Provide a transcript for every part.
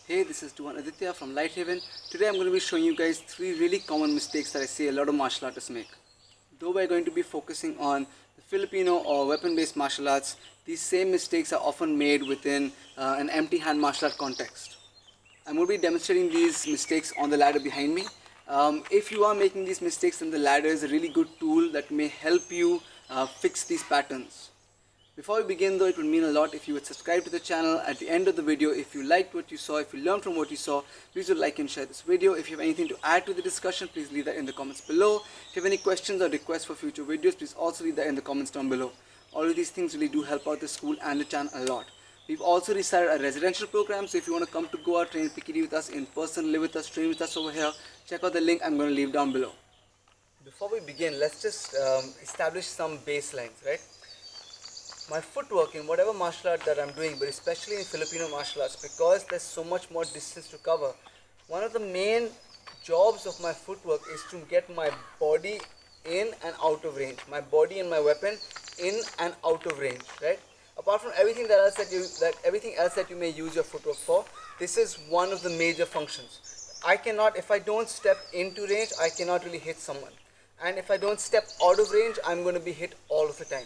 Hey, this is Duan Aditya from Lighthaven. Today I'm going to be showing you guys 3 really common mistakes that I see a lot of martial artists make. Though we're going to be focusing on the Filipino or weapon-based martial arts, these same mistakes are often made within an empty hand martial art context. I'm going to be demonstrating these mistakes on the ladder behind me. If you are making these mistakes, then the ladder is a really good tool that may help you fix these patterns. Before we begin though, it would mean a lot if you would subscribe to the channel at the end of the video. If you liked what you saw, if you learned from what you saw, please do like and share this video. If you have anything to add to the discussion, please leave that in the comments below. If you have any questions or requests for future videos, please also leave that in the comments down below. All of these things really do help out the school and the channel a lot. We've also restarted a residential program, so if you want to come to Goa, train PKD with us in person, live with us, train with us over here, check out the link I'm going to leave down below. Before we begin, let's just establish some baselines, right? My footwork in whatever martial art that I'm doing, but especially in Filipino martial arts, because there's so much more distance to cover, one of the main jobs of my footwork is to get my body in and out of range, my body and my weapon in and out of range, right? Apart from everything everything else that you may use your footwork for, this is one of the major functions. If I don't step into range, I cannot really hit someone, and if I don't step out of range, I'm going to be hit all of the time.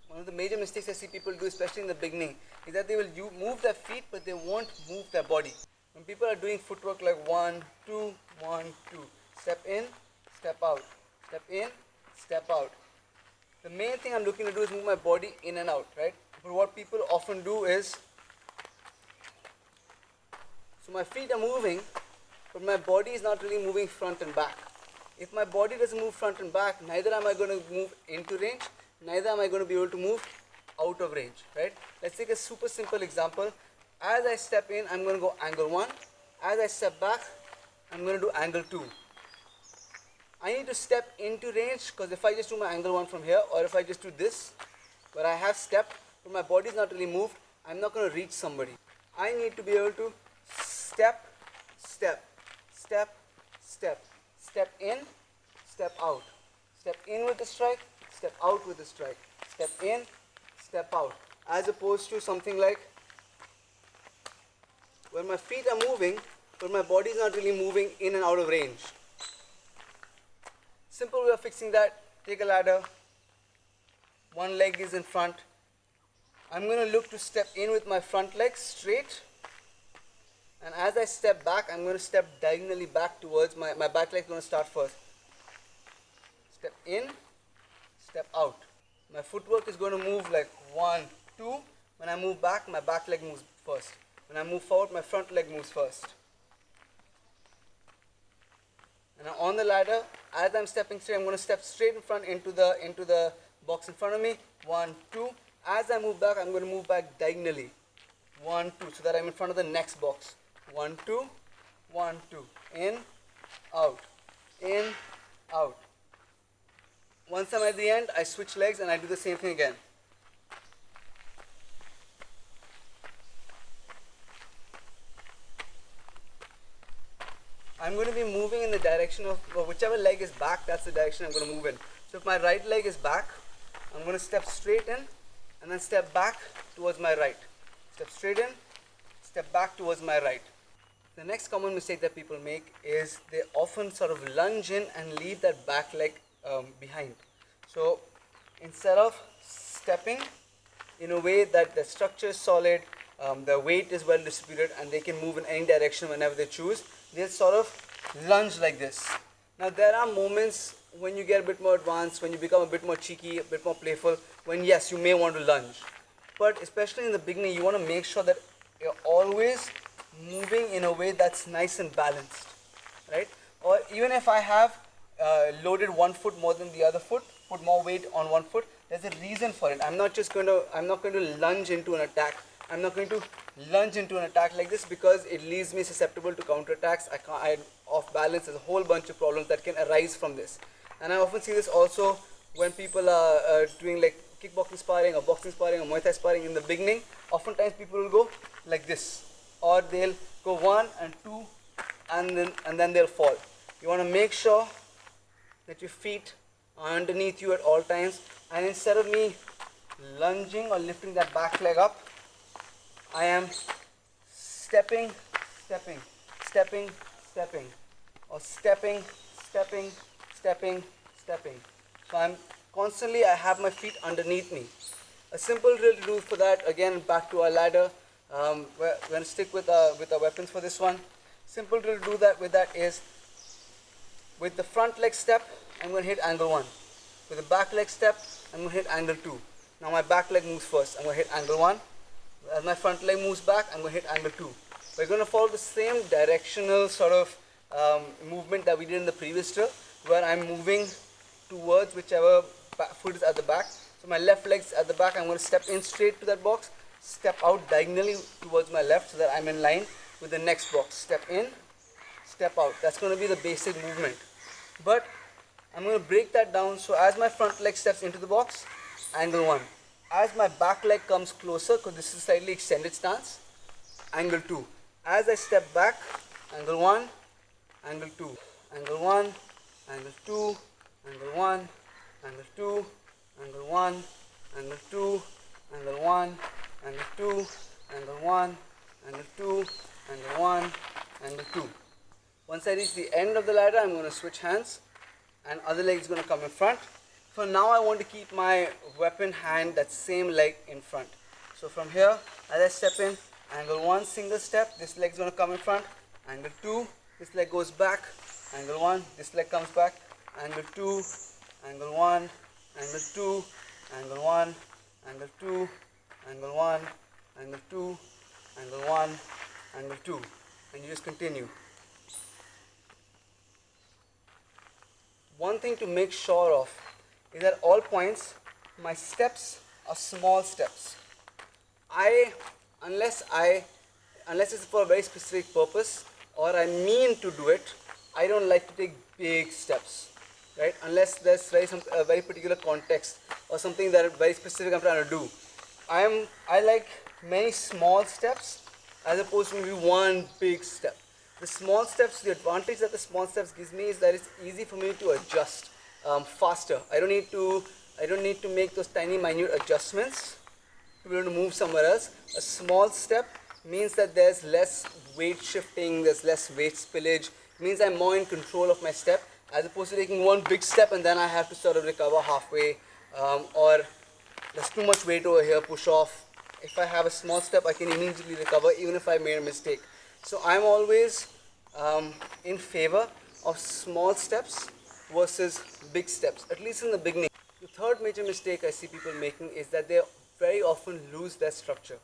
One of the major mistakes I see people do, especially in the beginning, is that they will move their feet, but they won't move their body. When people are doing footwork like 1, 2, 1, 2, step in, step out, step in, step out. The main thing I'm looking to do is move my body in and out, right? But what people often do is, so my feet are moving, but my body is not really moving front and back. If my body doesn't move front and back, neither am I going to move into range, neither am I going to be able to move out of range, right? Let's take a super simple example. As I step in, I'm going to go angle 1. As I step back, I'm going to do angle 2. I need to step into range, because if I just do my angle 1 from here, or if I just do this, where I have stepped, but my body is not really moved, I'm not going to reach somebody. I need to be able to step, step, step, step, step in, step out, step in with the strike, step out with the strike, step in, step out, as opposed to something like where my feet are moving, but my body is not really moving in and out of range. Simple way of fixing that: take a ladder, one leg is in front. I'm going to look to step in with my front leg straight, and as I step back, I'm going to step diagonally back towards my back leg is going to start first. Step in, step out. My footwork is going to move like 1, 2. When I move back, my back leg moves first. When I move forward, my front leg moves first. And now on the ladder, as I'm stepping straight, I'm going to step straight in front into the box in front of me. 1, 2. As I move back, I'm going to move back diagonally. 1, 2, so that I'm in front of the next box. 1, 2, 1, 2. In, out, in, out. Once I'm at the end, I switch legs and I do the same thing again. I'm going to be moving in the direction of whichever leg is back, that's the direction I'm going to move in. So if my right leg is back, I'm going to step straight in and then step back towards my right. Step straight in, step back towards my right. The next common mistake that people make is they often sort of lunge in and leave that back leg behind. So instead of stepping in a way that the structure is solid, the weight is well distributed, and they can move in any direction whenever they choose, they'll sort of lunge like this. Now there are moments when you get a bit more advanced, when you become a bit more cheeky, a bit more playful, when yes, you may want to lunge. But especially in the beginning, you want to make sure that you're always moving in a way that's nice and balanced, right? Or even if I have loaded one foot more than the other foot, put more weight on one foot, there's a reason for it. I'm not going to lunge into an attack. I'm not going to lunge into an attack like this, because it leaves me susceptible to counterattacks. I'm off balance. There's a whole bunch of problems that can arise from this. And I often see this also when people are doing like kickboxing sparring or boxing sparring or Muay Thai sparring in the beginning. Oftentimes people will go like this, or they'll go 1 and 2 and then they'll fall. You want to make sure that your feet are underneath you at all times, and instead of me lunging or lifting that back leg up, I am stepping stepping, stepping, stepping, or stepping, stepping, stepping, stepping. So I have my feet underneath me. A simple drill to do for that, again back to our ladder. We're going to stick with our weapons for this one. Simple drill to do that with that is, with the front leg step, I'm going to hit angle 1. With the back leg step, I'm going to hit angle 2. Now my back leg moves first, I'm going to hit angle 1. As my front leg moves back, I'm going to hit angle 2. We're going to follow the same directional sort of movement that we did in the previous drill, where I'm moving towards whichever foot is at the back. So my left leg's at the back, I'm going to step in straight to that box, step out diagonally towards my left so that I'm in line with the next box. Step in, step out. That's going to be the basic movement. But I'm going to break that down. So as my front leg steps into the box, angle 1. As my back leg comes closer, because this is a slightly extended stance, angle 2. As I step back, angle 1, angle 2, angle 1, angle 2, angle 1, angle 2, angle 1, angle 2, angle 1, angle 2, angle 1, angle 2, angle 1, angle 2. Once I reach the end of the ladder, I'm going to switch hands and other leg is going to come in front. For now, I want to keep my weapon hand that same leg in front. So from here, as I step in, angle 1, single step, this leg is going to come in front. Angle 2, this leg goes back. Angle 1, this leg comes back. Angle 2, angle 1, angle 2, angle 1, angle 2, angle 1, angle 2, angle 1, angle 2. And you just continue. One thing to make sure of is at all points, my steps are small steps. Unless it's for a very specific purpose or I mean to do it, I don't like to take big steps, right? Unless there's a very particular context or something that is very specific I'm trying to do. I like many small steps as opposed to maybe one big step. The small steps, the advantage that the small steps gives me is that it's easy for me to adjust faster. I don't need to make those tiny minute adjustments to be able to move somewhere else. A small step means that there's less weight shifting, there's less weight spillage. It means I'm more in control of my step as opposed to taking one big step and then I have to sort of recover halfway, or there's too much weight over here, push off. If I have a small step, I can immediately recover even if I made a mistake. So I'm always in favor of small steps versus big steps, at least in the beginning. The third major mistake I see people making is that they very often lose their structure.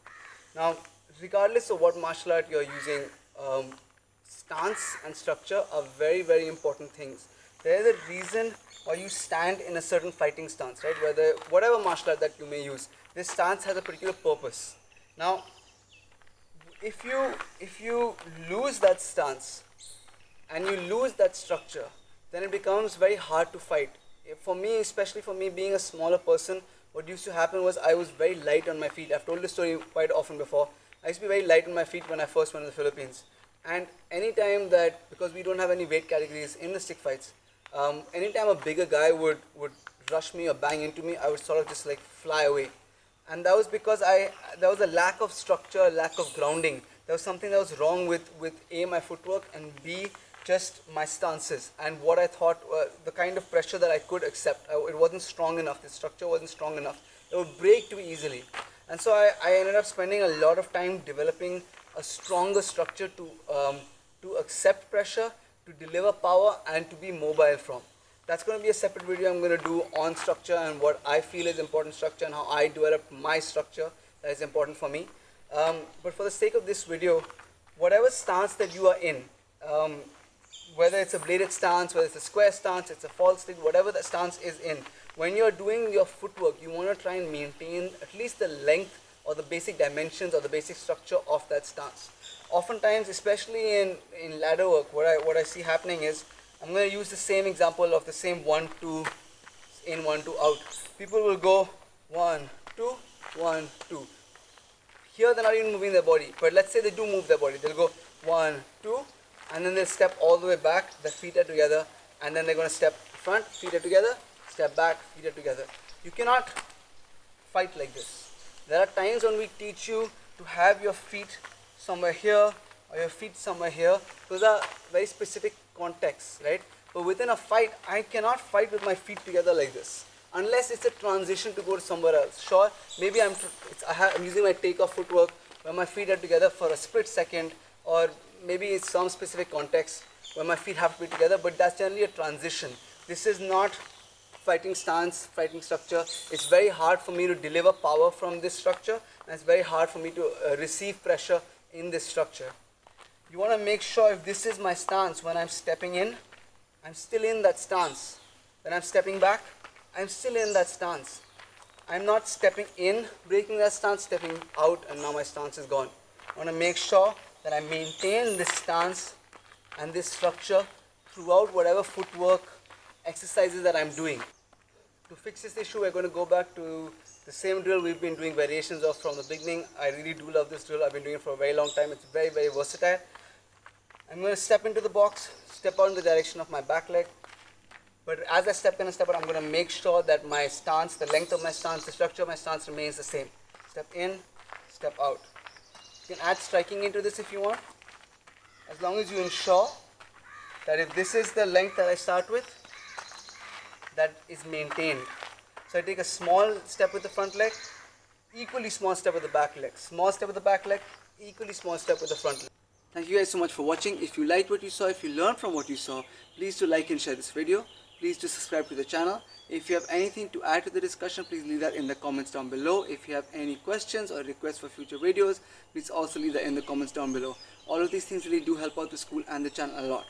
Now, regardless of what martial art you're using, stance and structure are very, very important things. They're the reason why you stand in a certain fighting stance, right? Whatever martial art that you may use, this stance has a particular purpose. Now, if you lose that stance and you lose that structure, then it becomes very hard to fight. For me, especially for me being a smaller person, what used to happen was I was very light on my feet. I've told this story quite often before. I used to be very light on my feet when I first went to the Philippines. And anytime that, because we don't have any weight categories in the stick fights, anytime a bigger guy would rush me or bang into me, I would sort of just like fly away. And that was because there was a lack of structure, a lack of grounding. There was something that was wrong with A, my footwork, and B, just my stances and what I thought, the kind of pressure that I could accept. It wasn't strong enough, the structure wasn't strong enough. It would break too easily. And so I ended up spending a lot of time developing a stronger structure to accept pressure, to deliver power, and to be mobile from. That's going to be a separate video I'm going to do on structure and what I feel is important structure and how I develop my structure that is important for me. But for the sake of this video, whatever stance that you are in, whether it's a bladed stance, whether it's a square stance, it's a false stick, whatever the stance is in, when you're doing your footwork, you want to try and maintain at least the length or the basic dimensions or the basic structure of that stance. Oftentimes, especially in ladder work, what I see happening is, I'm going to use the same example of the same 1, 2, in, 1, 2, out. People will go 1, 2, 1, 2. Here they're not even moving their body, but let's say they do move their body. They'll go 1, 2, and then they'll step all the way back, their feet are together, and then they're going to step front, feet are together, step back, feet are together. You cannot fight like this. There are times when we teach you to have your feet somewhere here, or your feet somewhere here. Those are very specific contexts, right? But within a fight, I cannot fight with my feet together like this unless it's a transition to go to somewhere else. Sure, maybe I'm using my takeoff footwork where my feet are together for a split second, or maybe it's some specific context where my feet have to be together, but that's generally a transition. This is not fighting stance, fighting structure. It's very hard for me to deliver power from this structure, and it's very hard for me to receive pressure in this structure. You want to make sure if this is my stance when I'm stepping in, I'm still in that stance. When I'm stepping back, I'm still in that stance. I'm not stepping in, breaking that stance, stepping out, and now my stance is gone. I want to make sure that I maintain this stance and this structure throughout whatever footwork exercises that I'm doing. To fix this issue, we're going to go back to the same drill we've been doing variations of from the beginning. I really do love this drill. I've been doing it for a very long time. It's very, very versatile. I'm going to step into the box, step out in the direction of my back leg. But as I step in and step out, I'm going to make sure that my stance, the length of my stance, the structure of my stance remains the same. Step in, step out. You can add striking into this if you want, as long as you ensure that if this is the length that I start with, that is maintained. So I take a small step with the front leg, equally small step with the back leg, small step with the back leg, equally small step with the front leg. Thank you guys so much for watching. If you liked what you saw, if you learned from what you saw, please do like and share this video. Please do subscribe to the channel. If you have anything to add to the discussion, please leave that in the comments down below. If you have any questions or requests for future videos, please also leave that in the comments down below. All of these things really do help out the school and the channel a lot.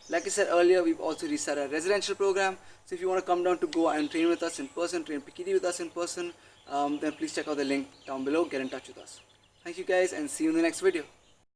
Like I said earlier, we've also restarted our residential program. So if you want to come down to Goa and train with us in person, train Pikiti with us in person, then please check out the link down below. Get in touch with us. Thank you guys, and see you in the next video.